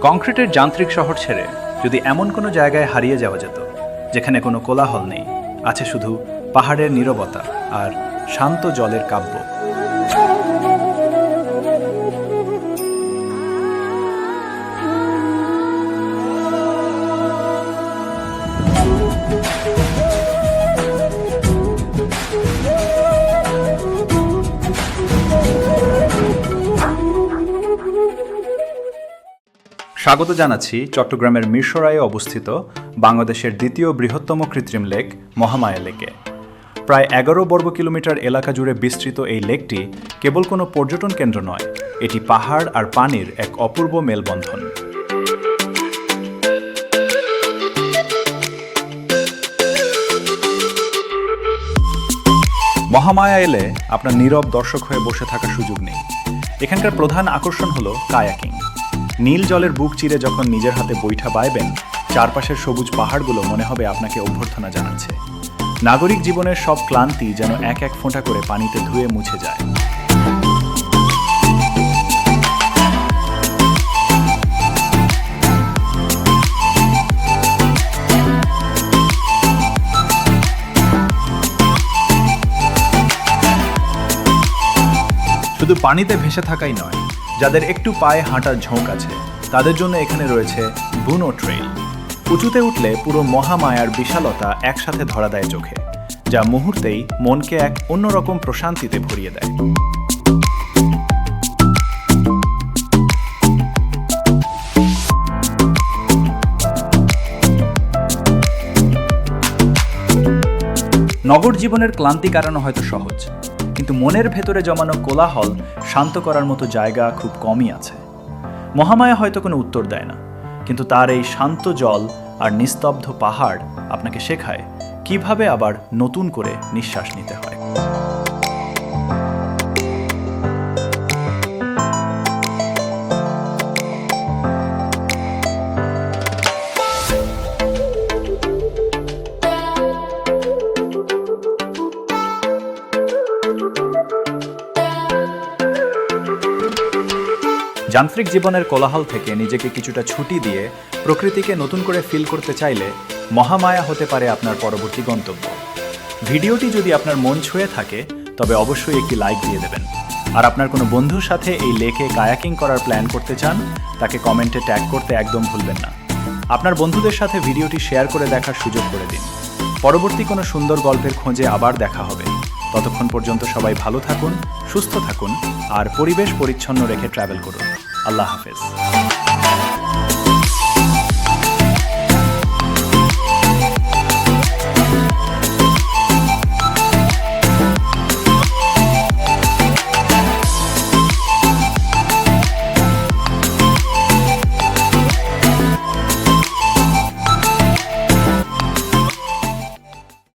কংক্রিটের যান্ত্রিক শহর ছেড়ে যদি এমন কোনো জায়গায় হারিয়ে যাওয়া যেত যেখানে কোনো কোলাহল নেই, আছে শুধু পাহাড়ের নীরবতা আর শান্ত জলের কাব্য। স্বাগত জানাচ্ছি চট্টগ্রামের মিরসরাইয়ে অবস্থিত বাংলাদেশের দ্বিতীয় বৃহত্তম কৃত্রিম লেক মহামায়া লেকে। প্রায় 11 বর্গ কিলোমিটার এলাকা জুড়ে বিস্তৃত এই লেকটি কেবল কোনো পর্যটন কেন্দ্র নয়, এটি পাহাড় আর পানির এক অপূর্ব মেলবন্ধন। মহামায়া এলে আপনার নীরব দর্শক হয়ে বসে থাকার সুযোগ নেই। এখানকার প্রধান আকর্ষণ হলো কায়াকিং। নীল জলের বুক চিরে যখন নিজের হাতে বৈঠা বাইবেন, চারপাশের সবুজ পাহাড়গুলো মনে হবে আপনাকে অভ্যর্থনা জানাচ্ছে। নাগরিক জীবনের সব ক্লান্তি যেন এক এক ফোঁটা করে পানিতে ধুয়ে মুছে যায়। শুধু পানিতে ভেসে থাকাই নয়, যাদের একটু পায়ে হাঁটার ঝোঁক আছে তাদের জন্য এখানে রয়েছে বুনো ট্রেইল। উঁচুতে উঠলে পুরো মহামায়ার বিশালতা একসাথে ধরা দেয় চোখে, যা মুহূর্তেই মনকে এক অন্যরকম প্রশান্তিতে ভরিয়ে দেয়। নগর জীবনের ক্লান্তি কাটানো হয়তো সহজ, কিন্তু মনের ভেতরে জমানো কোলাহল শান্ত করার মতো জায়গা খুব কমই আছে। মহামায়া হয়তো কোনো উত্তর দেয় না, কিন্তু তার এই শান্ত জল আর নিস্তব্ধ পাহাড় আপনাকে শেখায় কিভাবে আবার নতুন করে নিঃশ্বাস নিতে হয়। যান্ত্রিক জীবনের কোলাহল থেকে নিজেকে কিছুটা ছুটি দিয়ে প্রকৃতিকে নতুন করে ফিল করতে চাইলে মহামায়া হতে পারে আপনার পরবর্তী গন্তব্য। ভিডিওটি যদি আপনার মন ছুঁয়ে থাকে তবে অবশ্যই একটি লাইক দিয়ে দেবেন। আর আপনার কোনো বন্ধুর সাথে এই লেকে কায়াকিং করার প্ল্যান করতে চান, তাকে কমেন্টে ট্যাগ করতে একদম ভুলবেন না। আপনার বন্ধুদের সাথে ভিডিওটি শেয়ার করে দেখার সুযোগ করে দিন। পরবর্তী কোনো সুন্দর গল্পের খোঁজে আবার দেখা হবে। ততক্ষণ পর্যন্ত সবাই ভালো থাকুন, সুস্থ থাকুন আর পরিবেশ পরিচ্ছন্ন রেখে ট্রাভেল করুন। আল্লাহ হাফেজ।